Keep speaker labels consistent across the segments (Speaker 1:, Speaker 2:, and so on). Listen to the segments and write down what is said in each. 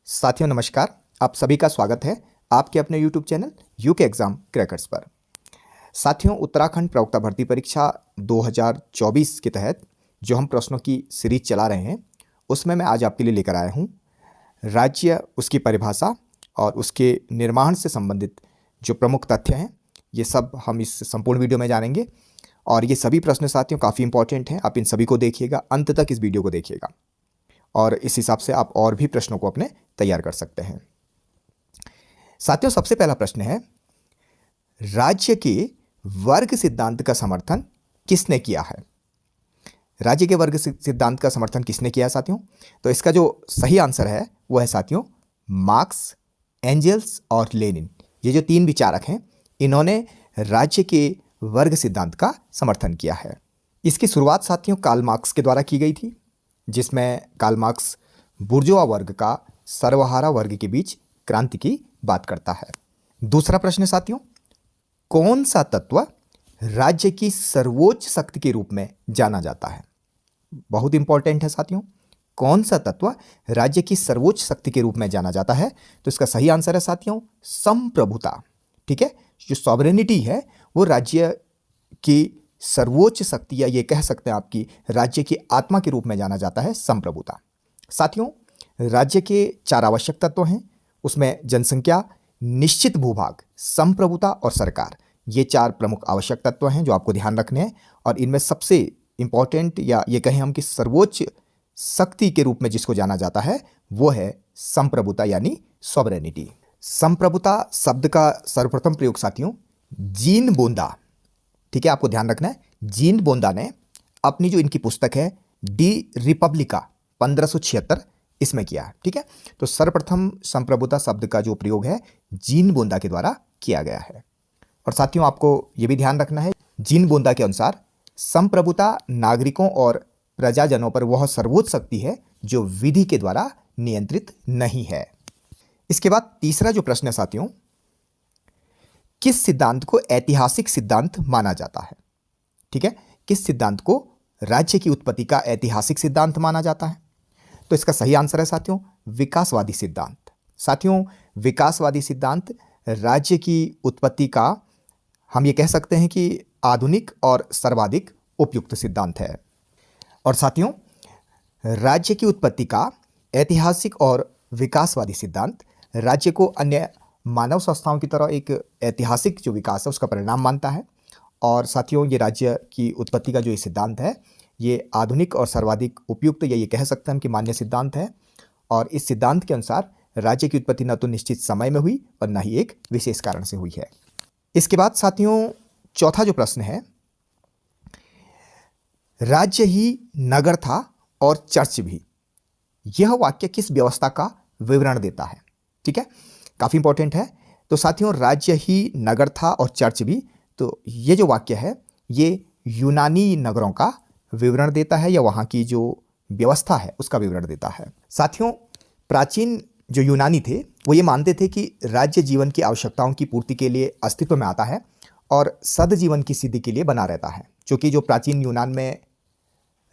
Speaker 1: साथियों नमस्कार। आप सभी का स्वागत है आपके अपने YouTube channel UK exam crackers पर। साथियों, उत्तराखंड प्रवक्ता भर्ती परीक्षा 2024 के तहत जो हम प्रश्नों की सीरीज चला रहे हैं उसमें मैं आज आपके लिए लेकर आया हूं राज्य, उसकी परिभाषा और उसके निर्माण से संबंधित जो प्रमुख तथ्य हैं, ये सब हम इस संपूर्ण वीडियो में जानेंगे। और ये सभी प्रश्न साथियों काफ़ी इंपॉर्टेंट हैं, आप इन सभी को देखिएगा, अंत तक इस वीडियो को देखिएगा और इस हिसाब से आप और भी प्रश्नों को अपने तैयार कर सकते हैं। साथियों, सबसे पहला प्रश्न है, राज्य के वर्ग सिद्धांत का समर्थन किसने किया है? राज्य के वर्ग सिद्धांत का समर्थन किसने किया है साथियों? तो इसका जो सही आंसर है वो है साथियों मार्क्स, एंजेल्स और लेनिन। ये जो तीन विचारक हैं, इन्होंने राज्य के वर्ग सिद्धांत का समर्थन किया है। इसकी शुरुआत साथियों कार्ल मार्क्स के द्वारा की गई थी, जिसमें कार्ल मार्क्स बुर्जुआ वर्ग का सर्वहारा वर्ग के बीच क्रांति की बात करता है। दूसरा प्रश्न साथियों, कौन सा तत्व राज्य की सर्वोच्च शक्ति के रूप में जाना जाता है? बहुत इंपॉर्टेंट है साथियों, कौन सा तत्व राज्य की सर्वोच्च शक्ति के रूप में जाना जाता है? तो इसका सही आंसर है साथियों संप्रभुता। ठीक है, जो सॉवरेनिटी है वो राज्य की सर्वोच्च शक्ति, या ये कह सकते हैं आपकी राज्य की आत्मा के रूप में जाना जाता है संप्रभुता। साथियों, राज्य के 4 आवश्यक तत्व हैं, उसमें जनसंख्या, निश्चित भूभाग, संप्रभुता और सरकार, ये 4 प्रमुख आवश्यक तत्व हैं जो आपको ध्यान रखने हैं। और इनमें सबसे इंपॉर्टेंट, या ये कहें हम कि सर्वोच्च शक्ति के रूप में जिसको जाना जाता है वो है संप्रभुता यानी सॉवरेनिटी। संप्रभुता शब्द का सर्वप्रथम प्रयोग साथियों जीन बोंदा, ठीक है, आपको ध्यान रखना है, जीन बोंदा ने अपनी जो इनकी पुस्तक है डी रिपब्लिका 1576 इसमें किया है। ठीक है, तो सर्वप्रथम संप्रभुता शब्द का जो प्रयोग है जीन बोंदा के द्वारा किया गया है। और साथियों आपको यह भी ध्यान रखना है, जीन बोंदा के अनुसार संप्रभुता नागरिकों और प्रजाजनों पर वह सर्वोच्च शक्ति है जो विधि के द्वारा नियंत्रित नहीं है। इसके बाद तीसरा जो प्रश्न है साथियों, किस सिद्धांत को ऐतिहासिक सिद्धांत माना जाता है? ठीक है, किस सिद्धांत को राज्य की उत्पत्ति का ऐतिहासिक सिद्धांत माना जाता है? तो इसका सही आंसर है साथियों विकासवादी सिद्धांत। साथियों, विकासवादी सिद्धांत राज्य की उत्पत्ति का हम ये कह सकते हैं कि आधुनिक और सर्वाधिक उपयुक्त सिद्धांत है। और साथियों, राज्य की उत्पत्ति का ऐतिहासिक और विकासवादी सिद्धांत राज्य को अन्य मानव संस्थाओं की तरह एक ऐतिहासिक जो विकास है उसका परिणाम मानता है। और साथियों, ये राज्य की उत्पत्ति का जो ये सिद्धांत है ये आधुनिक और सर्वाधिक उपयुक्त, या ये कह सकते हैं हम कि मान्य सिद्धांत है। और इस सिद्धांत के अनुसार राज्य की उत्पत्ति न तो निश्चित समय में हुई और न ही एक विशेष कारण से हुई है। इसके बाद साथियों चौथा जो प्रश्न है, राज्य ही नगर था और चर्च भी, यह वाक्य किस व्यवस्था का विवरण देता है? ठीक है, काफ़ी इंपॉर्टेंट है। तो साथियों, राज्य ही नगर था और चर्च भी, तो ये जो वाक्य है ये यूनानी नगरों का विवरण देता है, या वहाँ की जो व्यवस्था है उसका विवरण देता है। साथियों, प्राचीन जो यूनानी थे वो ये मानते थे कि राज्य जीवन की आवश्यकताओं की पूर्ति के लिए अस्तित्व में आता है और सद्जीवन की सिद्धि के लिए बना रहता है। क्योंकि जो प्राचीन यूनान में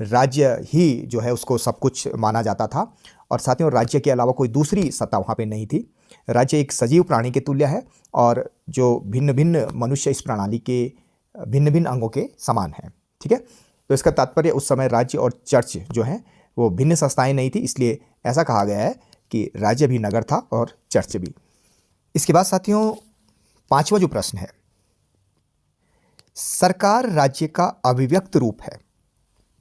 Speaker 1: राज्य ही जो है उसको सब कुछ माना जाता था, और साथियों राज्य के अलावा कोई दूसरी सत्ता वहाँ पे नहीं थी। राज्य एक सजीव प्राणी के तुल्य है और जो भिन्न भिन्न मनुष्य इस प्रणाली के भिन्न भिन्न अंगों के समान है। ठीक है, तो इसका तात्पर्य उस समय राज्य और चर्च जो है वो भिन्न संस्थाएं नहीं थी, इसलिए ऐसा कहा गया है कि राज्य भी नगर था और चर्च भी। इसके बाद साथियों 5वां जो प्रश्न है, सरकार राज्य का अभिव्यक्त रूप है,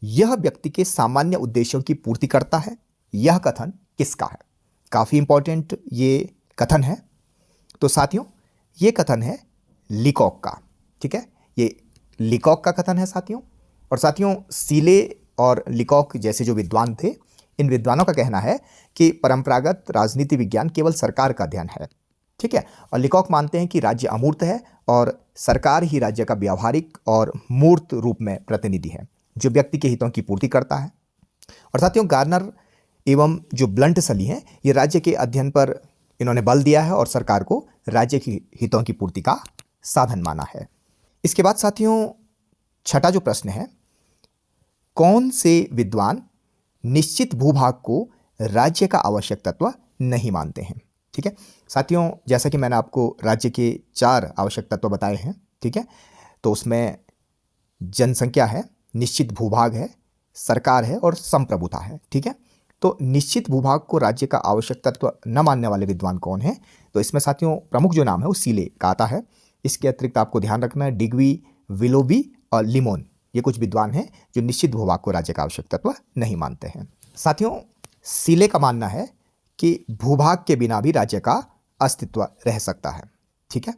Speaker 1: यह व्यक्ति के सामान्य उद्देश्यों की पूर्ति करता है, यह कथन किसका है? काफ़ी इंपॉर्टेंट ये कथन है। तो साथियों ये कथन है लीकॉक का। ठीक है, ये लीकॉक का कथन है साथियों। और साथियों सीले और लीकॉक जैसे जो विद्वान थे, इन विद्वानों का कहना है कि परंपरागत राजनीति विज्ञान केवल सरकार का अध्ययन है। ठीक है, और लीकॉक मानते हैं कि राज्य अमूर्त है और सरकार ही राज्य का व्यावहारिक और मूर्त रूप में प्रतिनिधि है जो व्यक्ति के हितों की पूर्ति करता है। और साथियों गार्नर एवं जो ब्लंटसली हैं, ये राज्य के अध्ययन पर इन्होंने बल दिया है और सरकार को राज्य की हितों की पूर्ति का साधन माना है। इसके बाद साथियों 6वां जो प्रश्न है, कौन से विद्वान निश्चित भूभाग को राज्य का आवश्यक तत्व नहीं मानते हैं। ठीक है साथियों, जैसा कि मैंने आपको राज्य के 4 आवश्यक तत्व बताए हैं। ठीक है, तो उसमें जनसंख्या है, निश्चित भूभाग है, सरकार है और संप्रभुता है। ठीक है, तो निश्चित भूभाग को राज्य का आवश्यक तत्व न मानने वाले विद्वान कौन है? तो इसमें साथियों प्रमुख जो नाम है वो सीले का आता है। इसके अतिरिक्त आपको ध्यान रखना है डिग्वी, विलोबी और लिमोन, ये कुछ विद्वान हैं जो निश्चित भूभाग को राज्य का आवश्यक तत्व नहीं मानते हैं। साथियों सीले का मानना है कि भूभाग के बिना भी राज्य का अस्तित्व रह सकता है। ठीक है,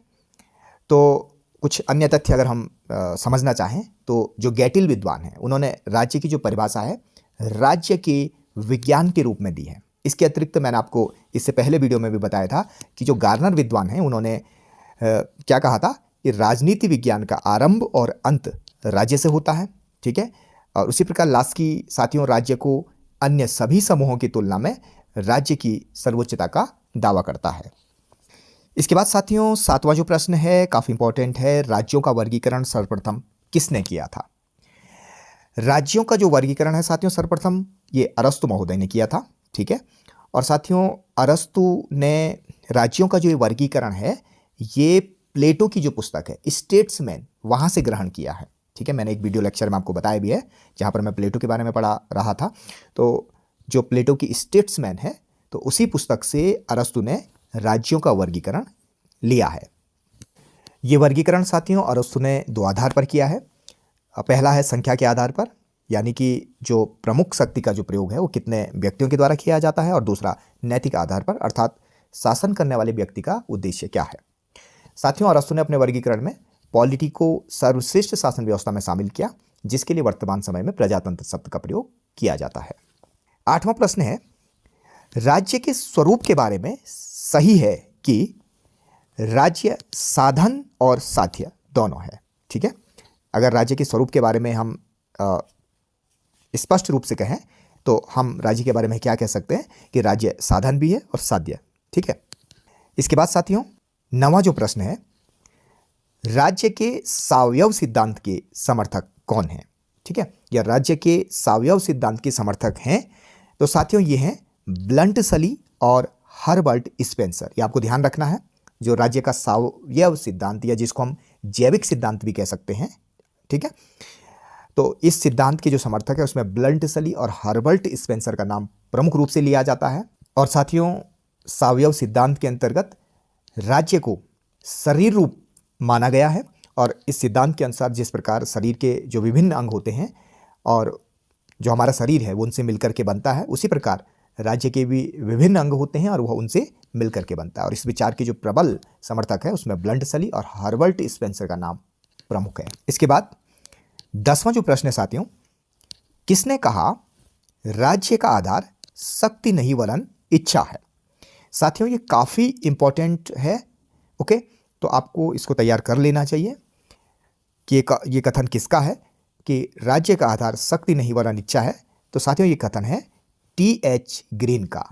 Speaker 1: तो कुछ अन्य तथ्य अगर हम समझना चाहें तो जो गैटिल विद्वान हैं उन्होंने राज्य की जो परिभाषा है राज्य के विज्ञान के रूप में दी है। इसके अतिरिक्त मैंने आपको इससे पहले वीडियो में भी बताया था कि जो गार्नर विद्वान हैं उन्होंने क्या कहा था कि राजनीति विज्ञान का आरंभ और अंत राज्य से होता है। ठीक है, और उसी प्रकार लास्की साथियों राज्य को अन्य सभी समूहों की तुलना में राज्य की सर्वोच्चता का दावा करता है। इसके बाद साथियों 7वां जो प्रश्न है काफ़ी इंपॉर्टेंट है, राज्यों का वर्गीकरण सर्वप्रथम किसने किया था? राज्यों का जो वर्गीकरण है साथियों सर्वप्रथम ये अरस्तु महोदय ने किया था। ठीक है, और साथियों अरस्तु ने राज्यों का जो ये वर्गीकरण है ये प्लेटो की जो पुस्तक है स्टेट्समैन वहाँ से ग्रहण किया है। ठीक है, मैंने एक वीडियो लेक्चर में आपको बताया भी है जहाँ पर मैं प्लेटो के बारे में पढ़ा रहा था। तो जो प्लेटो की स्टेट्समैन है तो उसी पुस्तक से अरस्तु ने राज्यों का वर्गीकरण लिया है। ये वर्गीकरण साथियों अरस्तु ने 2 आधार पर किया है। पहला है संख्या के आधार पर, यानी कि जो प्रमुख शक्ति का जो प्रयोग है वो कितने व्यक्तियों के द्वारा किया जाता है, और दूसरा नैतिक आधार पर, अर्थात शासन करने वाले व्यक्ति का उद्देश्य क्या है। साथियों अरस्तु ने अपने वर्गीकरण में पॉलिटी को सर्वश्रेष्ठ शासन व्यवस्था में शामिल किया, जिसके लिए वर्तमान समय में प्रजातंत्र शब्द का प्रयोग किया जाता है। 8वां प्रश्न है राज्य के स्वरूप के बारे में सही है कि राज्य साधन और साध्य दोनों है। ठीक है, अगर राज्य के स्वरूप के बारे में हम स्पष्ट रूप से कहें तो हम राज्य के बारे में क्या कह सकते हैं कि राज्य साधन भी है और साध्य। ठीक है, इसके बाद साथियों 9वां जो प्रश्न है राज्य के सावयव सिद्धांत के समर्थक कौन है? ठीक है, या राज्य के सावयव सिद्धांत के समर्थक हैं तो साथियों ये हैं ब्लंट सली और हर्बर्ट स्पेंसर। ये आपको ध्यान रखना है, जो राज्य का सावयव सिद्धांत या जिसको हम जैविक सिद्धांत भी कह सकते हैं। ठीक है, तो इस सिद्धांत के जो समर्थक है उसमें ब्लंट सली और हर्बर्ट स्पेंसर का नाम प्रमुख रूप से लिया जाता है। और साथियों सावयव सिद्धांत के अंतर्गत राज्य को शरीर रूप माना गया है, और इस सिद्धांत के अनुसार जिस प्रकार शरीर के जो विभिन्न अंग होते हैं और जो हमारा शरीर है वो उनसे मिलकर के बनता है, उसी प्रकार राज्य के भी विभिन्न अंग होते हैं और वह उनसे मिलकर के बनता है। और इस विचार के जो प्रबल समर्थक है उसमें ब्लंट सली और हर्बर्ट स्पेंसर का नाम प्रमुख है। इसके बाद 10वां जो प्रश्न है साथियों किसने कहा राज्य का आधार शक्ति नहीं वरन इच्छा है? साथियों ये काफ़ी इंपॉर्टेंट है। ओके, तो आपको इसको तैयार कर लेना चाहिए कि ये कथन किसका है कि राज्य का आधार शक्ति नहीं वरन इच्छा है। तो साथियों ये कथन है टी.एच. ग्रीन का।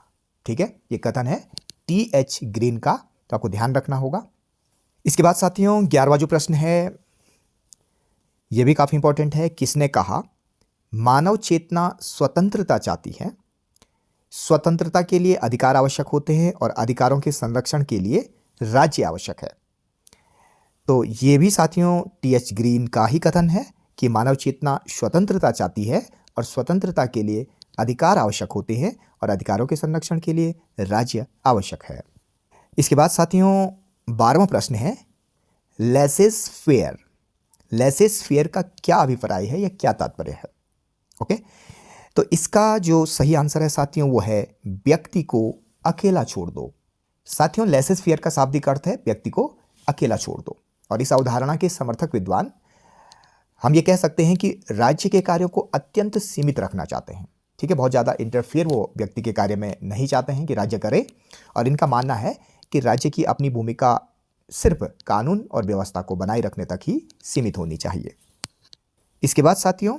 Speaker 1: ठीक है, ये कथन है टी.एच. ग्रीन का, तो आपको ध्यान रखना होगा। इसके बाद साथियों 11वां जो प्रश्न है ये भी काफ़ी इंपॉर्टेंट है, किसने कहा मानव चेतना स्वतंत्रता चाहती है, स्वतंत्रता के लिए अधिकार आवश्यक होते हैं और अधिकारों के संरक्षण के लिए राज्य आवश्यक है? तो ये भी साथियों टी.एच. ग्रीन का ही कथन है कि मानव चेतना स्वतंत्रता चाहती है और स्वतंत्रता के लिए अधिकार आवश्यक होते हैं और अधिकारों के संरक्षण के लिए राज्य आवश्यक है। इसके बाद साथियों 12वां प्रश्न है लेसेस फेयर। लेसेस फेयर का क्या अभिप्राय है या क्या तात्पर्य है? ओके, तो इसका जो सही आंसर है साथियों वो है व्यक्ति को अकेला छोड़ दो। साथियों लेसेस फेयर का शाब्दिक अर्थ है व्यक्ति को अकेला छोड़ दो, और इस अवधारणा के समर्थक विद्वान हम ये कह सकते हैं कि राज्य के कार्यों को अत्यंत सीमित रखना चाहते हैं। ठीक है, बहुत ज़्यादा इंटरफेयर वो व्यक्ति के कार्य में नहीं चाहते हैं कि राज्य करे, और इनका मानना है कि राज्य की अपनी भूमिका सिर्फ कानून और व्यवस्था को बनाए रखने तक ही सीमित होनी चाहिए। इसके बाद साथियों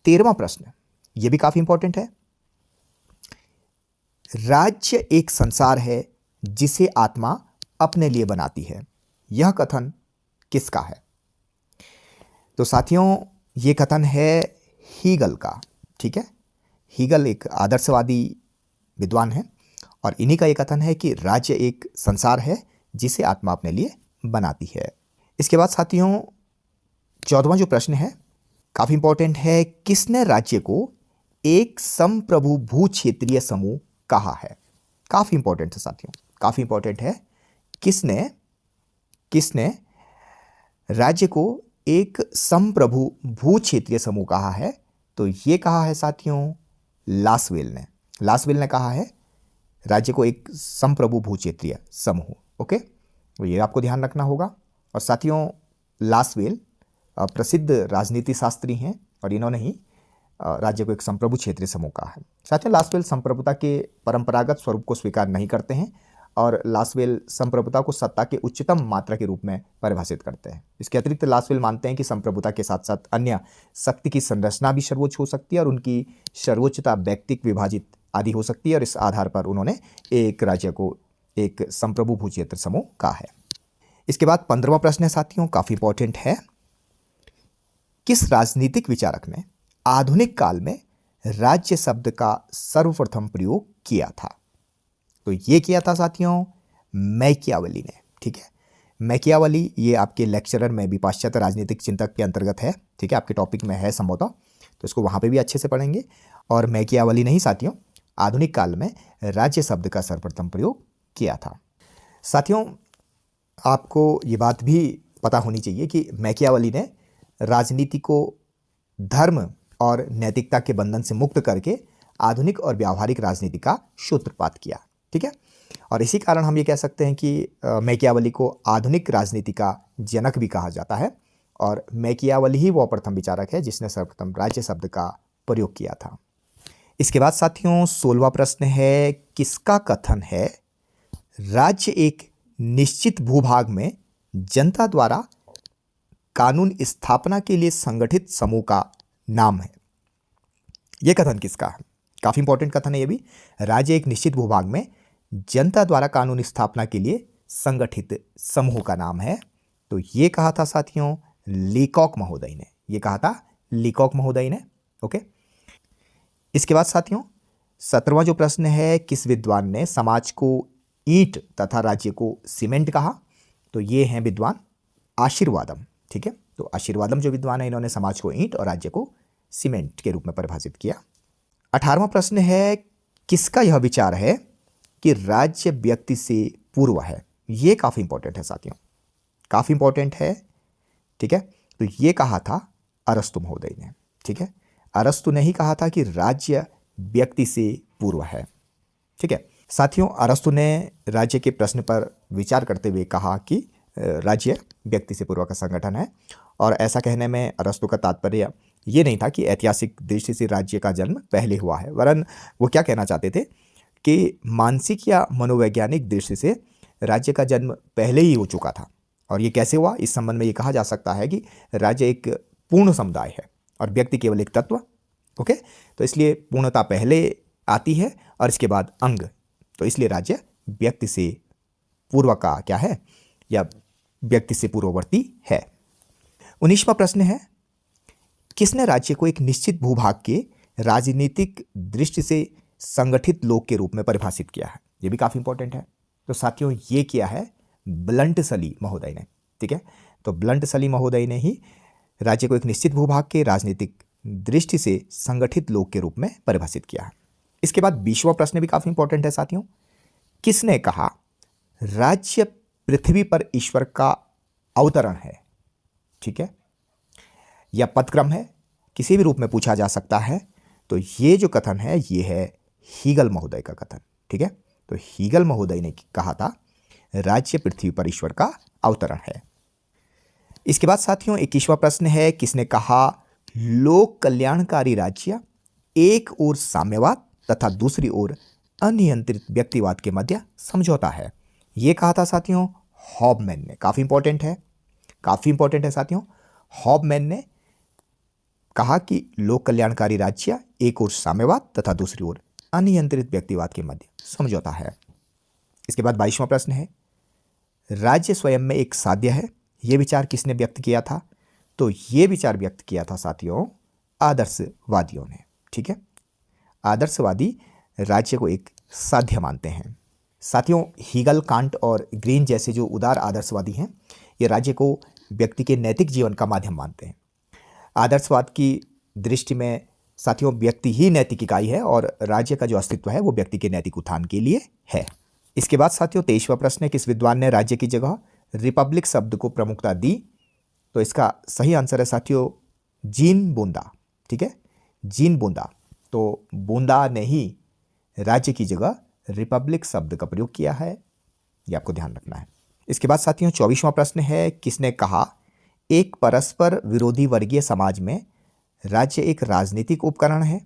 Speaker 1: 13वां प्रश्न ये भी काफ़ी इंपॉर्टेंट है, राज्य एक संसार है जिसे आत्मा अपने लिए बनाती है, यह कथन किसका है? तो साथियों ये कथन है हीगल का। ठीक है, हीगल एक आदर्शवादी विद्वान है और इन्हीं का ये कथन है कि राज्य एक संसार है जिसे आत्मा अपने लिए बनाती है। इसके बाद साथियों 14वां जो प्रश्न है काफ़ी इंपॉर्टेंट है, किसने राज्य को एक संप्रभु भू क्षेत्रीय समूह कहा है? काफ़ी इंपॉर्टेंट है साथियों, काफ़ी इंपॉर्टेंट है। किसने राज्य को एक संप्रभु भू क्षेत्रीय समूह कहा है? तो ये कहा है साथियों लासवेल ने। लासवेल ने कहा है राज्य को एक संप्रभु भू क्षेत्रीय समूह। ओके, तो ये आपको ध्यान रखना होगा। और साथियों लासवेल प्रसिद्ध राजनीति शास्त्री हैं और इन्होंने ही राज्य को एक संप्रभु क्षेत्रीय समूह कहा है। साथियों लासवेल संप्रभुता के परंपरागत स्वरूप को स्वीकार नहीं करते हैं और लासवेल संप्रभुता को सत्ता के उच्चतम मात्रा के रूप में परिभाषित करते हैं। इसके अतिरिक्त लासवेल मानते हैं कि संप्रभुता के साथ साथ अन्य शक्ति की संरचना भी सर्वोच्च हो सकती है और उनकी सर्वोच्चता व्यक्तिक विभाजित आदि हो सकती है और इस आधार पर उन्होंने एक राज्य को एक संप्रभु भू क्षेत्र समूह कहा है। इसके बाद 15वां प्रश्न है साथियों, काफी इंपॉर्टेंट है, किस राजनीतिक विचारक ने आधुनिक काल में राज्य शब्द का सर्वप्रथम प्रयोग किया था? तो ये किया था साथियों मैकियावेली ने। ठीक है, मैकियावेली ये आपके लेक्चरर में भी पाश्चात्य राजनीतिक चिंतक के अंतर्गत है। ठीक है, आपके टॉपिक में है संभवतः, तो इसको वहाँ पे भी अच्छे से पढ़ेंगे। और मैकियावेली ने ही साथियों आधुनिक काल में राज्य शब्द का सर्वप्रथम प्रयोग किया था। साथियों आपको ये बात भी पता होनी चाहिए कि मैकियावेली ने राजनीति को धर्म और नैतिकता के बंधन से मुक्त करके आधुनिक और व्यावहारिक राजनीति का सूत्रपात किया। ठीक है, और इसी कारण हम ये कह सकते हैं कि मैकियावेली को आधुनिक राजनीति का जनक भी कहा जाता है और मैकियावेली ही वो प्रथम विचारक है जिसने सर्वप्रथम राज्य शब्द का प्रयोग किया था। इसके बाद साथियों 16वां प्रश्न है, किसका कथन है राज्य एक निश्चित भूभाग में जनता द्वारा कानून स्थापना के लिए संगठित समूह का नाम है? यह कथन किसका है? काफी इंपॉर्टेंट कथन है ये भी। राज्य एक निश्चित भूभाग में जनता द्वारा कानून स्थापना के लिए संगठित समूह का नाम है। तो ये कहा था साथियों लीकॉक महोदय ने। ये कहा था लीकॉक महोदय ने। ओके, इसके बाद साथियों 17वां जो प्रश्न है, किस विद्वान ने समाज को ईंट तथा राज्य को सीमेंट कहा? तो ये हैं विद्वान आशीर्वादम। ठीक है, तो आशीर्वादम जो विद्वान है इन्होंने समाज को ईंट और राज्य को सीमेंट के रूप में परिभाषित किया। 18वां प्रश्न है, किसका यह विचार है कि राज्य व्यक्ति से पूर्व है? ये काफी इंपॉर्टेंट है साथियों, काफी इंपॉर्टेंट है। ठीक है, तो ये कहा था अरस्तु महोदय ने। ठीक है, अरस्तु ने ही कहा था कि राज्य व्यक्ति से पूर्व है। ठीक है साथियों, अरस्तु ने राज्य के प्रश्न पर विचार करते हुए कहा कि राज्य व्यक्ति से पूर्व का संगठन है। और ऐसा कहने में अरस्तु का तात्पर्य ये नहीं था कि ऐतिहासिक दृष्टि से राज्य का जन्म पहले हुआ है, वरन वो क्या कहना चाहते थे कि मानसिक या मनोवैज्ञानिक दृष्टि से राज्य का जन्म पहले ही हो चुका था। और ये कैसे हुआ, इस संबंध में ये कहा जा सकता है कि राज्य एक पूर्ण समुदाय है और व्यक्ति केवल एक तत्व। ओके, तो इसलिए पूर्णता पहले आती है और इसके बाद अंग, तो इसलिए राज्य व्यक्ति से पूर्व का क्या है या व्यक्ति से पूर्ववर्ती है। 19वां प्रश्न है, किसने राज्य को एक निश्चित भूभाग के राजनीतिक दृष्टि से संगठित लोक के रूप में परिभाषित किया है? ये भी काफी इंपॉर्टेंट है। तो साथियों ये किया है ब्लंट सली महोदय ने। ठीक है, तो ब्लंट सली महोदय ने ही राज्य को एक निश्चित भूभाग के राजनीतिक दृष्टि से संगठित लोक के रूप में परिभाषित किया है। इसके बाद 20वां प्रश्न भी काफी इंपॉर्टेंट है साथियों, किसने कहा राज्य पृथ्वी पर ईश्वर का अवतरण है? ठीक है, या पदक्रम है, किसी भी रूप में पूछा जा सकता है। तो ये जो कथन है ये है हीगल महोदय का कथन। ठीक है, तो हीगल महोदय ने कहा था राज्य पृथ्वी पर ईश्वर का अवतरण है। इसके बाद साथियों 21वां प्रश्न है, किसने कहा लोक कल्याणकारी राज्य एक ओर साम्यवाद तथा दूसरी ओर अनियंत्रित व्यक्तिवाद के मध्य समझौता है? ये कहा था साथियों हॉबमैन ने। काफी इंपॉर्टेंट है, काफी इंपॉर्टेंट है साथियों। हॉबमैन ने कहा कि लोक कल्याणकारी राज्य एक ओर साम्यवाद तथा दूसरी ओर अनियंत्रित व्यक्तिवाद के मध्य समझौता है। इसके बाद 22वां प्रश्न है, राज्य स्वयं में एक साध्य है, यह विचार किसने व्यक्त किया था? तो यह विचार व्यक्त किया था साथियों आदर्शवादियों ने। ठीक है, आदर्शवादी राज्य को एक साध्य मानते हैं। साथियों, हीगल, कांट और ग्रीन जैसे जो उदार आदर्शवादी हैं, ये राज्य को व्यक्ति के नैतिक जीवन का माध्यम मानते हैं। आदर्शवाद की दृष्टि में साथियों व्यक्ति ही नैतिक इकाई है और राज्य का जो अस्तित्व है वो व्यक्ति के नैतिक उत्थान के लिए है। इसके बाद साथियों 23वां प्रश्न है, किस विद्वान ने राज्य की जगह रिपब्लिक शब्द को प्रमुखता दी? तो इसका सही आंसर है साथियों जीन बूंदा। ठीक है, जीन बूंदा। तो बूंदा ने ही राज्य की जगह रिपब्लिक शब्द का प्रयोग किया है, ये आपको ध्यान रखना है। इसके बाद साथियों 24वां प्रश्न है, किसने कहा एक परस्पर विरोधी वर्गीय समाज में राज्य एक राजनीतिक उपकरण है,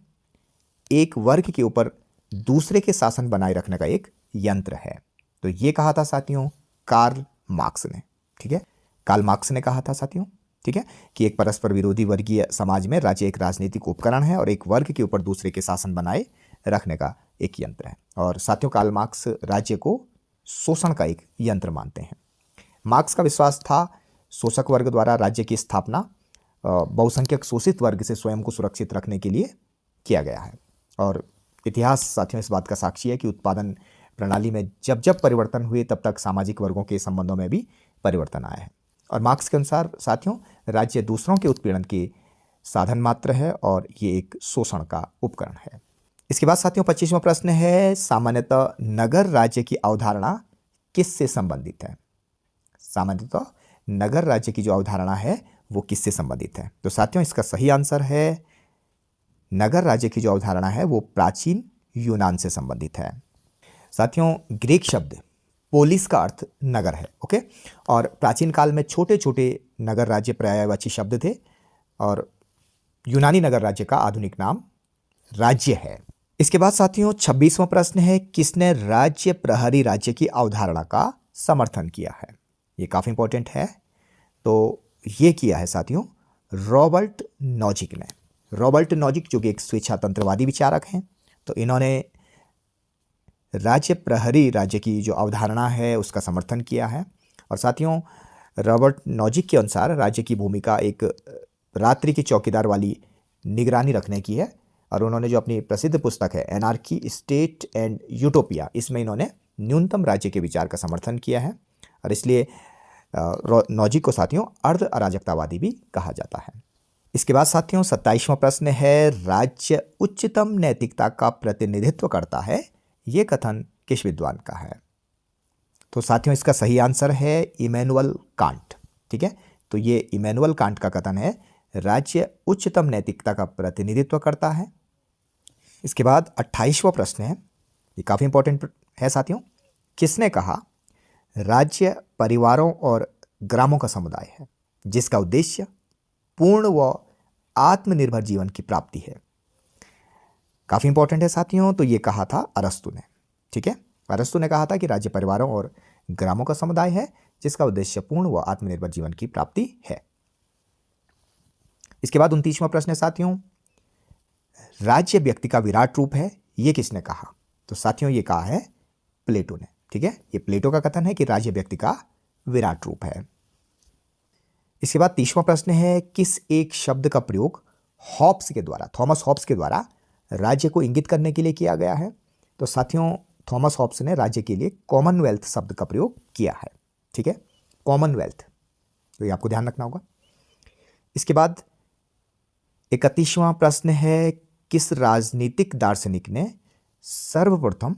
Speaker 1: एक वर्ग के ऊपर दूसरे के शासन बनाए रखने का एक यंत्र है? तो ये कहा था साथियों कार्ल मार्क्स ने। ठीक है, कार्ल मार्क्स ने कहा था साथियों, ठीक है, कि एक परस्पर विरोधी वर्गीय समाज में राज्य एक राजनीतिक उपकरण है और एक वर्ग के ऊपर दूसरे के शासन बनाए रखने का एक यंत्र है। और साथियों कार्ल मार्क्स राज्य को शोषण का एक यंत्र मानते हैं। मार्क्स का विश्वास था शोषक वर्ग द्वारा राज्य की स्थापना बहुसंख्यक शोषित वर्ग से स्वयं को सुरक्षित रखने के लिए किया गया है। और इतिहास साथियों इस बात का साक्षी है कि उत्पादन प्रणाली में जब जब परिवर्तन हुए तब तक सामाजिक वर्गों के संबंधों में भी परिवर्तन आया है। और मार्क्स के अनुसार साथियों राज्य दूसरों के उत्पीड़न के साधन मात्र है और ये एक शोषण का उपकरण है। इसके बाद साथियों 25वां प्रश्न है, सामान्यतः नगर राज्य की अवधारणा किससे संबंधित है? सामान्यतः नगर राज्य की जो अवधारणा है वो किससे संबंधित है? तो साथियों इसका सही आंसर है नगर राज्य की जो अवधारणा है वो प्राचीन यूनान से संबंधित है। साथियों ग्रीक शब्द पोलिस का अर्थ नगर है। ओके, और प्राचीन काल में छोटे छोटे नगर राज्य पर्यायवाची शब्द थे और यूनानी नगर राज्य का आधुनिक नाम राज्य है। इसके बाद साथियों 26वां प्रश्न है, किसने राज्य प्रहरी राज्य की अवधारणा का समर्थन किया है? ये काफ़ी इंपॉर्टेंट है। तो ये किया है साथियों रॉबर्ट नॉजिक ने। रॉबर्ट नॉजिक जो कि एक स्वेच्छातंत्रवादी विचारक हैं, तो इन्होंने राज्य प्रहरी राज्य की जो अवधारणा है उसका समर्थन किया है। और साथियों रॉबर्ट नॉजिक के अनुसार राज्य की भूमिका एक रात्रि की चौकीदार वाली निगरानी रखने की है। और उन्होंने जो अपनी प्रसिद्ध पुस्तक है एनार्की, स्टेट एंड यूटोपिया, इसमें इन्होंने न्यूनतम राज्य के विचार का समर्थन किया है और इसलिए नॉजिक को साथियों अर्ध अराजकतावादी भी कहा जाता है। इसके बाद साथियों 27वां प्रश्न है, राज्य उच्चतम नैतिकता का प्रतिनिधित्व करता है, ये कथन किस विद्वान का है? तो साथियों इसका सही आंसर है इमैनुअल कांट। ठीक है, तो ये इमैनुअल कांट का कथन है राज्य उच्चतम नैतिकता का प्रतिनिधित्व करता है। इसके बाद 28वां प्रश्न है, ये काफ़ी इंपॉर्टेंट है साथियों, किसने कहा राज्य परिवारों और ग्रामों का समुदाय है जिसका उद्देश्य पूर्ण व आत्मनिर्भर जीवन की प्राप्ति है? काफ़ी इंपॉर्टेंट है साथियों, तो ये कहा था अरस्तु ने। ठीक है, अरस्तु ने कहा था कि राज्य परिवारों और ग्रामों का समुदाय है जिसका उद्देश्य पूर्ण व आत्मनिर्भर जीवन की प्राप्ति है। इसके बाद 29वां प्रश्न है साथियों, राज्य व्यक्ति का विराट रूप है, ये किसने कहा? तो साथियों ये कहा है प्लेटो ने। ठीक है, ये प्लेटो का कथन है कि राज्य व्यक्ति का विराट रूप है। इसके बाद 30वां प्रश्न है, किस एक शब्द का प्रयोग हॉब्स के द्वारा, थॉमस हॉब्स के द्वारा राज्य को इंगित करने के लिए किया गया है? तो साथियों थॉमस हॉब्स ने राज्य के लिए कॉमनवेल्थ शब्द का प्रयोग किया है। ठीक है, कॉमनवेल्थ, तो ये आपको ध्यान रखना होगा। इसके बाद 31वां प्रश्न है, किस राजनीतिक दार्शनिक ने सर्वप्रथम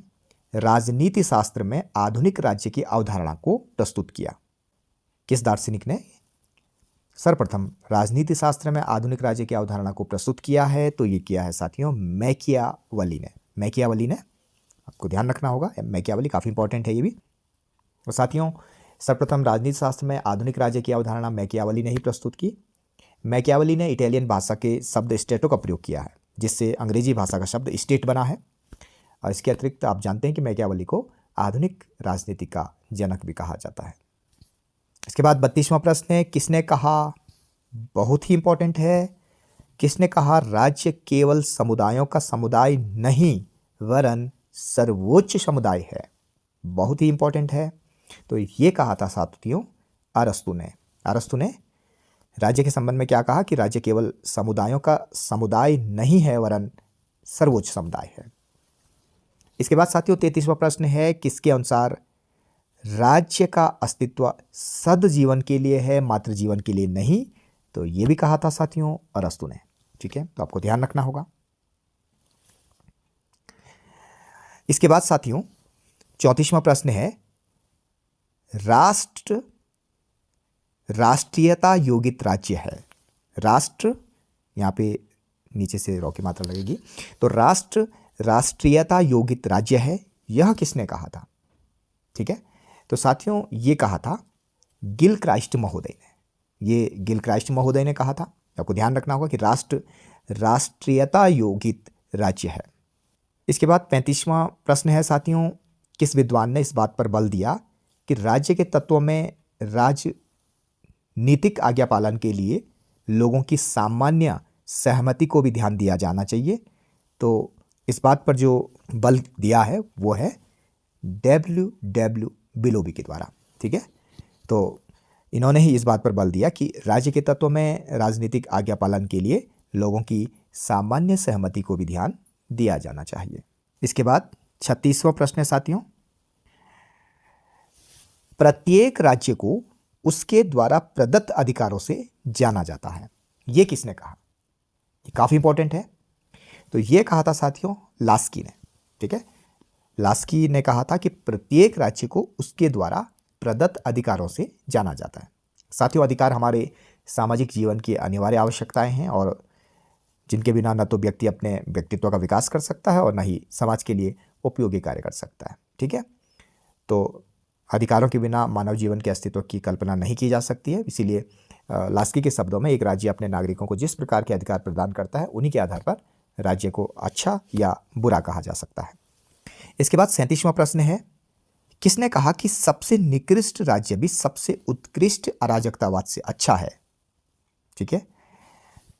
Speaker 1: राजनीति शास्त्र में आधुनिक राज्य की अवधारणा को प्रस्तुत किया? किस दार्शनिक ने सर्वप्रथम राजनीति शास्त्र में आधुनिक राज्य की अवधारणा को प्रस्तुत किया है? तो ये किया है साथियों मैकियावेली ने। मैकियावेली ने, आपको ध्यान रखना होगा, मैकियावेली काफ़ी इंपॉर्टेंट है ये भी। और साथियों सर्वप्रथम राजनीति शास्त्र में आधुनिक राज्य की अवधारणा मैकियावेली ने ही प्रस्तुत की। मैकियावेली ने इटालियन भाषा के शब्द स्टेटो का प्रयोग किया है जिससे अंग्रेजी भाषा का शब्द स्टेट बना है। और इसके अतिरिक्त आप जानते हैं कि मैकियावेली को आधुनिक राजनीति का जनक भी कहा जाता है। इसके बाद 32वां प्रश्न है, किसने कहा, बहुत ही इंपॉर्टेंट है, किसने कहा राज्य केवल समुदायों का समुदाय नहीं वरन सर्वोच्च समुदाय है? बहुत ही इंपॉर्टेंट है। तो ये कहा था साथियों अरस्तु ने। अरस्तु ने राज्य के संबंध में क्या कहा कि राज्य केवल समुदायों का समुदाय नहीं है वरन सर्वोच्च समुदाय है। इसके बाद साथियों 33वां प्रश्न है, किसके अनुसार राज्य का अस्तित्व सद जीवन के लिए है, मात्र जीवन के लिए नहीं? तो ये भी कहा था साथियों अरस्तु ने। ठीक है, तो आपको ध्यान रखना होगा। इसके बाद साथियों 34वां प्रश्न है, राष्ट्र राष्ट्रीयता योगित राज्य है। राष्ट्र, यहाँ पे नीचे से रॉ की मात्रा लगेगी, तो राष्ट्र राष्ट्रीयता योगित राज्य है, यह किसने कहा था? ठीक है, तो साथियों ये कहा था गिलक्राइस्ट महोदय ने। ये गिलक्राइस्ट महोदय ने कहा था। आपको ध्यान रखना होगा कि राष्ट्र राष्ट्रीयता योगित राज्य है। इसके बाद 35वां प्रश्न है साथियों, किस विद्वान ने इस बात पर बल दिया कि राज्य के तत्वों में राजनीतिक आज्ञा पालन के लिए लोगों की सामान्य सहमति को भी ध्यान दिया जाना चाहिए? तो इस बात पर जो बल दिया है वो है W बिलोबी के द्वारा। ठीक है, तो इन्होंने ही इस बात पर बल दिया कि राज्य के तत्वों में राजनीतिक आज्ञा पालन के लिए लोगों की सामान्य सहमति को भी ध्यान दिया जाना चाहिए। इसके बाद 36वां प्रश्न है साथियों, प्रत्येक राज्य को उसके द्वारा प्रदत्त अधिकारों से जाना जाता है, ये किसने कहा? ये काफी इंपॉर्टेंट है। तो ये कहा था साथियों लास्की ने। ठीक है, लास्की ने कहा था कि प्रत्येक राज्य को उसके द्वारा प्रदत्त अधिकारों से जाना जाता है। साथियों, अधिकार हमारे सामाजिक जीवन की अनिवार्य आवश्यकताएं हैं और जिनके बिना न तो व्यक्ति अपने व्यक्तित्व का विकास कर सकता है और न ही समाज के लिए उपयोगी कार्य कर सकता है। ठीक है, तो अधिकारों के बिना मानव जीवन के अस्तित्व की कल्पना नहीं की जा सकती है। इसीलिए लास्की के शब्दों में एक राज्य अपने नागरिकों को जिस प्रकार के अधिकार प्रदान करता है उन्हीं के आधार पर राज्य को अच्छा या बुरा कहा जा सकता है। इसके बाद 37वां प्रश्न है, किसने कहा कि सबसे निकृष्ट राज्य भी सबसे उत्कृष्ट अराजकतावाद से अच्छा है? ठीक है,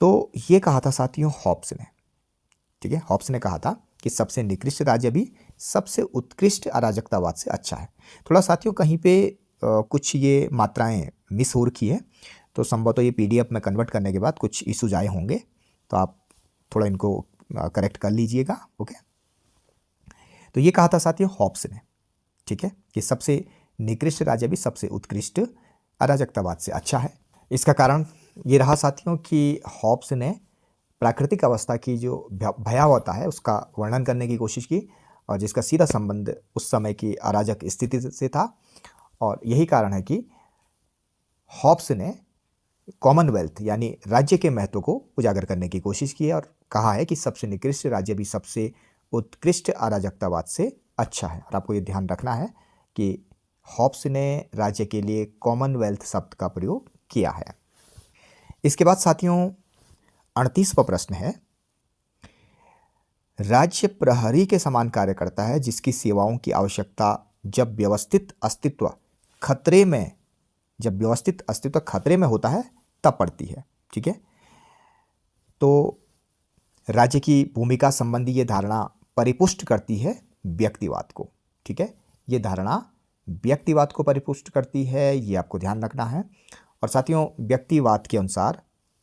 Speaker 1: तो ये कहा था साथियों हॉब्स ने। ठीक है, हॉब्स ने कहा था कि सबसे निकृष्ट राज्य भी सबसे उत्कृष्ट अराजकतावाद से अच्छा है। थोड़ा साथियों कहीं पे कुछ ये मात्राएं मिस हो रखी है, तो संभवतः ये PDF में कन्वर्ट करने के बाद कुछ इश्यूज आए होंगे, तो आप थोड़ा इनको करेक्ट कर लीजिएगा। ओके, तो ये कहा था साथियों हॉब्स ने। ठीक है, कि सबसे निकृष्ट राज्य भी सबसे उत्कृष्ट अराजकतावाद से अच्छा है। इसका कारण ये रहा साथियों कि हॉब्स ने प्राकृतिक अवस्था की जो भयावहता है उसका वर्णन करने की कोशिश की और जिसका सीधा संबंध उस समय की अराजक स्थिति से था। और यही कारण है कि हॉब्स ने कॉमनवेल्थ यानी राज्य के महत्व को उजागर करने की कोशिश की है और कहा है कि सबसे निकृष्ट राज्य भी सबसे उत्कृष्ट अराजकतावाद से अच्छा है। और आपको ये ध्यान रखना है कि हॉब्स ने राज्य के लिए कॉमनवेल्थ शब्द का प्रयोग किया है। इसके बाद साथियों 38वां प्रश्न है, राज्य प्रहरी के समान कार्य करता है जिसकी सेवाओं की आवश्यकता जब व्यवस्थित अस्तित्व खतरे में होता है तब पड़ती है। ठीक है, तो राज्य की भूमिका संबंधी ये धारणा परिपुष्ट करती है व्यक्तिवाद को। ठीक है, ये धारणा व्यक्तिवाद को परिपुष्ट करती है, ये आपको ध्यान रखना है। और साथियों व्यक्तिवाद के अनुसार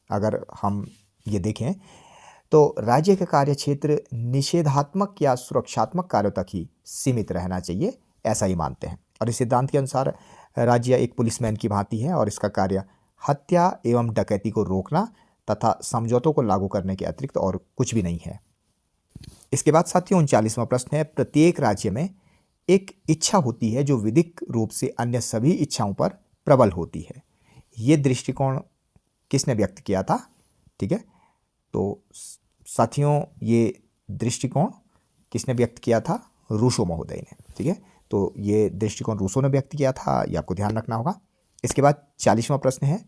Speaker 1: अगर हम ये देखें तो राज्य का कार्य क्षेत्र निषेधात्मक या सुरक्षात्मक कार्यों तक ही सीमित रहना चाहिए, ऐसा ही मानते हैं। और इस सिद्धांत के अनुसार राज्य एक पुलिसमैन की भांति है और इसका कार्य हत्या एवं डकैती को रोकना तथा समझौतों को लागू करने के अतिरिक्त और कुछ भी नहीं है। इसके बाद साथियों 39वां प्रश्न है, प्रत्येक राज्य में एक इच्छा होती है जो विधिक रूप से अन्य सभी इच्छाओं पर प्रबल होती है। ये दृष्टिकोण किसने व्यक्त किया था? ठीक है, तो साथियों ये दृष्टिकोण किसने व्यक्त किया था? रूसो महोदय ने। ठीक है, तो ये दृष्टिकोण रूसो ने व्यक्त किया था, ये आपको ध्यान रखना होगा। इसके बाद 40वां प्रश्न है,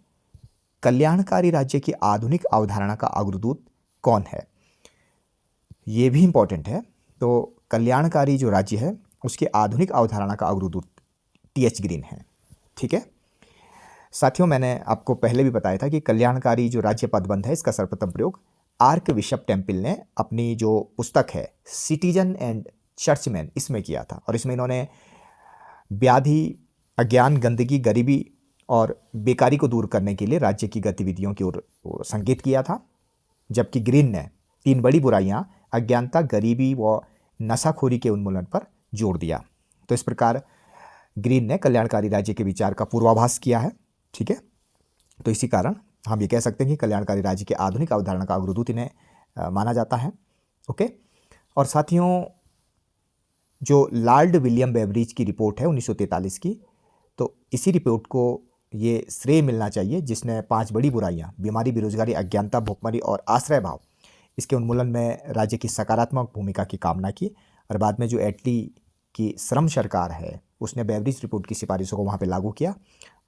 Speaker 1: कल्याणकारी राज्य की आधुनिक अवधारणा का अग्रदूत कौन है? ये भी इंपॉर्टेंट है। तो कल्याणकारी जो राज्य है उसकी आधुनिक अवधारणा का अग्रदूत TH ग्रीन है। ठीक है साथियों, मैंने आपको पहले भी बताया था कि कल्याणकारी जो राज्य पदबंध है इसका सर्वप्रथम प्रयोग आर्क बिशप टेम्पल ने अपनी जो पुस्तक है सिटीजन एंड चर्चमैन इसमें किया था। और इसमें इन्होंने व्याधि, अज्ञान, गंदगी, गरीबी और बेकारी को दूर करने के लिए राज्य की गतिविधियों की ओर संकेत किया था। जबकि ग्रीन ने 3 बड़ी बुराइयां अज्ञानता, गरीबी व नशाखोरी के उन्मूलन पर जोर दिया। तो इस प्रकार ग्रीन ने कल्याणकारी राज्य के विचार का पूर्वाभास किया है। ठीक है, तो इसी कारण हम ये कह सकते हैं कि कल्याणकारी राज्य के आधुनिक अवधारणा का अग्रदूत इन्हें माना जाता है। ओके, और साथियों जो लॉर्ड विलियम बेवरिज की रिपोर्ट है 1943 की, तो इसी रिपोर्ट को ये श्रेय मिलना चाहिए जिसने 5 बड़ी बुराइयां बीमारी, बेरोजगारी, अज्ञानता, भुखमरी और आश्रय भाव इसके उन्मूलन में राज्य की सकारात्मक भूमिका की कामना की। और बाद में जो एटली की श्रम सरकार है उसने बेवरिज रिपोर्ट की सिफारिशों को वहाँ पे लागू किया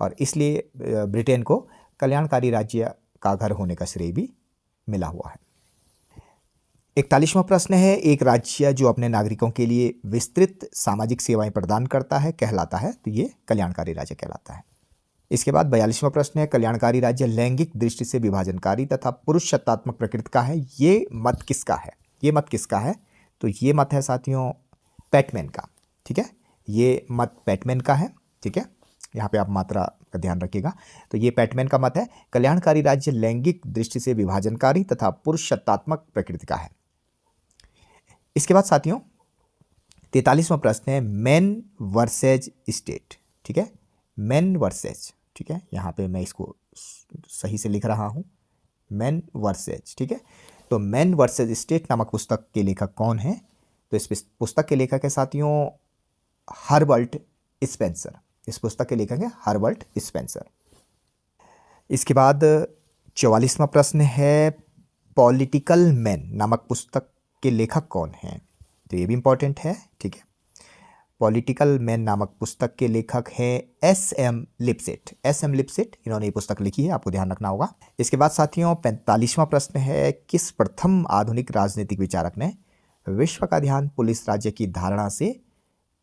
Speaker 1: और इसलिए ब्रिटेन को कल्याणकारी राज्य का घर होने का श्रेय भी मिला हुआ है। 41वां प्रश्न है, एक राज्य जो अपने नागरिकों के लिए विस्तृत सामाजिक सेवाएं प्रदान करता है कहलाता है, तो ये कल्याणकारी राज्य कहलाता है। इसके बाद 42वां प्रश्न है, कल्याणकारी राज्य लैंगिक दृष्टि से विभाजनकारी तथा पुरुष सत्तात्मक प्रकृति का है, ये मत किसका है? ये मत किसका है? तो ये मत है साथियों पैटमैन का। ठीक है, ये मत पैटमैन का है। ठीक है, यहाँ पे आप मात्रा का ध्यान रखिएगा। तो ये पैटमैन का मत है, कल्याणकारी राज्य लैंगिक दृष्टि से विभाजनकारी तथा पुरुष सत्तात्मक प्रकृति का है। इसके बाद साथियों 43वां प्रश्न है, मैन वर्सेज स्टेट। ठीक है, मैन वर्सेज। ठीक है, यहाँ पे मैं इसको सही से लिख रहा हूँ, मैन वर्सेज। ठीक है, तो मैन वर्सेज स्टेट नामक पुस्तक के लेखक कौन है? तो इस पुस्तक के लेखक है साथियों हर्बर्ट स्पेंसर। इस पुस्तक के लेखक है हर्बर्ट स्पेंसर। इसके बाद 44वां प्रश्न है, पॉलिटिकल मैन नामक पुस्तक के लेखक कौन हैं? तो ये भी इंपॉर्टेंट है। ठीक है, पॉलिटिकल मैन नामक पुस्तक के लेखक हैं एस.एम. लिपसेट। एस.एम. लिपसेट इन्होंने ये पुस्तक लिखी है, आपको ध्यान रखना होगा। इसके बाद साथियों 45वां प्रश्न है, किस प्रथम आधुनिक राजनीतिक विचारक ने विश्व का ध्यान पुलिस राज्य की धारणा से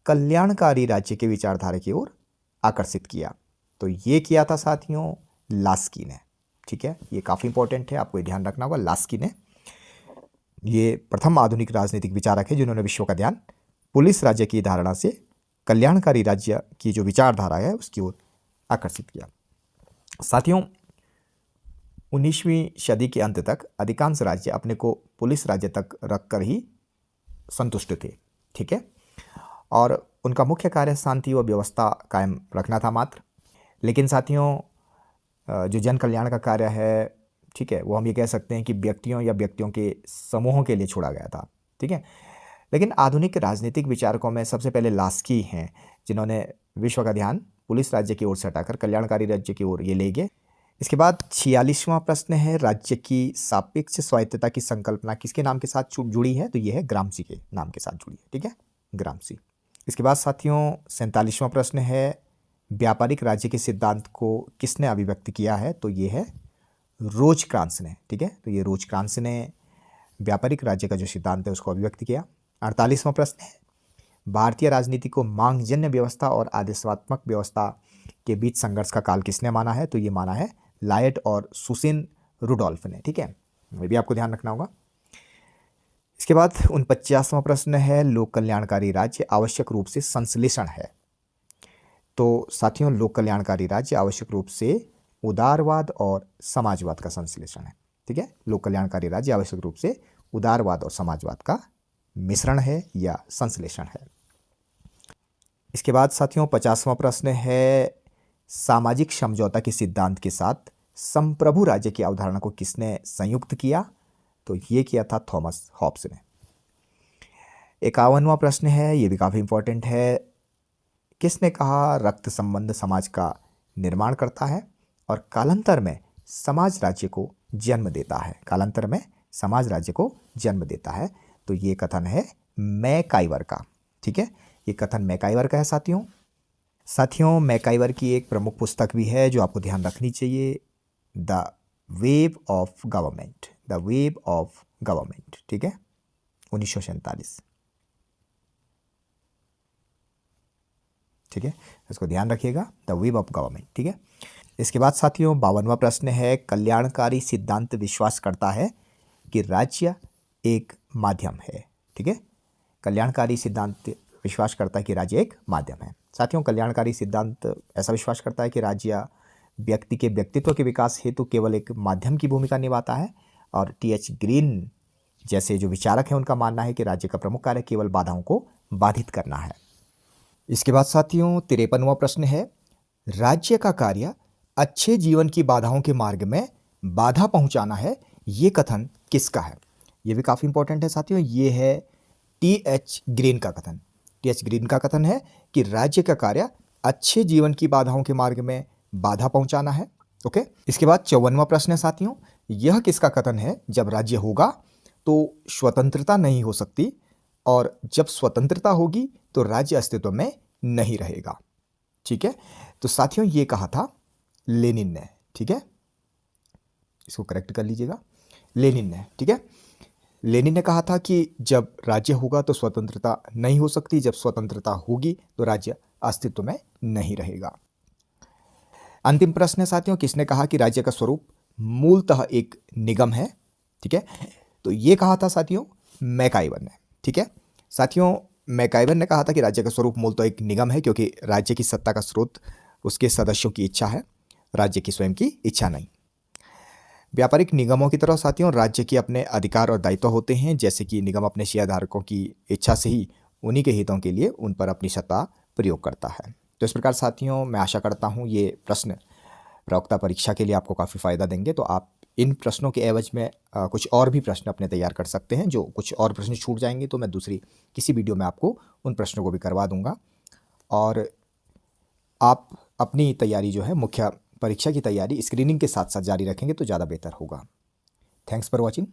Speaker 1: कल्याणकारी राज्य के विचारधारा की ओर आकर्षित किया? तो ये किया था साथियों लास्की ने। ठीक है, ये काफ़ी इंपॉर्टेंट है, आपको ये ध्यान रखना होगा। लास्की ने ये प्रथम आधुनिक राजनीतिक विचारक है जिन्होंने विश्व का ध्यान पुलिस राज्य की धारणा से कल्याणकारी राज्य की जो विचारधारा है उसकी ओर आकर्षित किया। साथियों 19वीं सदी के अंत तक अधिकांश राज्य अपने को पुलिस राज्य तक रखकर ही संतुष्ट थे। ठीक है, और उनका मुख्य कार्य शांति व व्यवस्था कायम रखना था मात्र। लेकिन साथियों जो जन कल्याण का कार्य है, ठीक है, वो हम ये कह सकते हैं कि व्यक्तियों या व्यक्तियों के समूहों के लिए छोड़ा गया था। ठीक है, लेकिन आधुनिक राजनीतिक विचारकों में सबसे पहले लास्की हैं जिन्होंने विश्व का ध्यान पुलिस राज्य की ओर से हटाकर कल्याणकारी राज्य की ओर ये ले गए। इसके बाद 46वां प्रश्न है, राज्य की सापेक्ष स्वायत्तता की संकल्पना किसके नाम के साथ जुड़ी है? तो ये है ग्रामसी के नाम के साथ जुड़ी है। ठीक है, ग्रामसी। इसके बाद साथियों 47वां प्रश्न है, व्यापारिक राज्य के सिद्धांत को किसने अभिव्यक्त किया है? तो ये है रोजक्रांस ने। ठीक है, तो ये रोजक्रांस ने व्यापारिक राज्य का जो सिद्धांत है उसको अभिव्यक्त किया। 48वां प्रश्न है, भारतीय राजनीति को मांगजन्य व्यवस्था और आदेशात्मक व्यवस्था के बीच संघर्ष का काल किसने माना है? तो ये माना है लायट और सुसिन रुडोल्फ ने। ठीक है, ये भी आपको ध्यान रखना होगा। इसके बाद 49वां प्रश्न है, लोक कल्याणकारी राज्य आवश्यक रूप से संश्लेषण है? तो साथियों लोक कल्याणकारी राज्य आवश्यक रूप से उदारवाद और समाजवाद का संश्लेषण है। ठीक है, लोक कल्याणकारी राज्य आवश्यक रूप से उदारवाद और समाजवाद का मिश्रण है या संश्लेषण है। इसके बाद साथियों 50वां प्रश्न है, सामाजिक समझौता के सिद्धांत के साथ संप्रभु राज्य की अवधारणा को किसने संयुक्त किया? तो ये किया था थॉमस हॉब्स ने। 51वां प्रश्न है, ये भी काफ़ी इंपॉर्टेंट है, किसने कहा रक्त संबंध समाज का निर्माण करता है और कालांतर में समाज राज्य को जन्म देता है? कालांतर में समाज राज्य को जन्म देता है। तो ये कथन है मैकाइवर का। ठीक है, ये कथन मैकाइवर का है साथियों मैकाइवर की एक प्रमुख पुस्तक भी है जो आपको ध्यान रखनी चाहिए, the wave of government. The wave of government. ठीक है, 1947। ठीक है, इसको ध्यान रखिएगा, द वेव ऑफ गवर्नमेंट। ठीक है, इसके बाद साथियों 52वां प्रश्न है, कल्याणकारी सिद्धांत विश्वास करता है कि राज्य एक माध्यम है? ठीक है, कल्याणकारी सिद्धांत विश्वास करता है कि राज्य एक माध्यम है। साथियों कल्याणकारी सिद्धांत ऐसा विश्वास करता है कि राज्य व्यक्ति के व्यक्तित्व के विकास हेतु केवल एक माध्यम की भूमिका निभाता है। और टी.एच. ग्रीन जैसे जो विचारक हैं उनका मानना है कि राज्य का प्रमुख कार्य केवल बाधाओं को बाधित करना है। इसके बाद साथियों 53वां प्रश्न है, राज्य का कार्य अच्छे जीवन की बाधाओं के मार्ग में बाधा पहुंचाना है, ये कथन किसका है? ये भी काफ़ी इंपॉर्टेंट है साथियों। ये है टी.एच. ग्रीन का कथन। टी.एच. ग्रीन का कथन है कि राज्य का कार्य अच्छे जीवन की बाधाओं के मार्ग में बाधा पहुंचाना है। ओके। इसके बाद 54वां प्रश्न है साथियों, यह किसका कथन है? जब राज्य होगा तो स्वतंत्रता नहीं हो सकती, और जब स्वतंत्रता होगी तो राज्य अस्तित्व में नहीं रहेगा। ठीक है, तो साथियों ये कहा था लेनिन ने। ठीक है, इसको करेक्ट कर लीजिएगा, लेनिन ने। ठीक है, लेनिन ने कहा था कि जब राज्य होगा तो स्वतंत्रता नहीं हो सकती, जब स्वतंत्रता होगी तो राज्य अस्तित्व में नहीं रहेगा। अंतिम प्रश्न है साथियों, किसने कहा कि राज्य का स्वरूप मूलतः एक निगम है? ठीक है, तो ये कहा था साथियों मैकाइवर ने। ठीक है साथियों, मैकाइवर ने कहा था कि राज्य का स्वरूप मूलतः एक निगम है, क्योंकि राज्य की सत्ता का स्रोत उसके सदस्यों की इच्छा है, राज्य की स्वयं की इच्छा नहीं। व्यापारिक निगमों की तरह साथियों राज्य के अपने अधिकार और दायित्व होते हैं, जैसे कि निगम अपने शेयरधारकों की इच्छा से ही उन्हीं के हितों के लिए उन पर अपनी सत्ता प्रयोग करता है। तो इस प्रकार साथियों मैं आशा करता हूँ ये प्रश्न प्रवक्ता परीक्षा के लिए आपको काफ़ी फ़ायदा देंगे। तो आप इन प्रश्नों के एवज में कुछ और भी प्रश्न अपने तैयार कर सकते हैं। जो कुछ और प्रश्न छूट जाएंगे तो मैं दूसरी किसी वीडियो में आपको उन प्रश्नों को भी करवा दूंगा, और आप अपनी तैयारी जो है मुख्य परीक्षा की तैयारी स्क्रीनिंग के साथ साथ जारी रखेंगे तो ज़्यादा बेहतर होगा। Thanks for watching.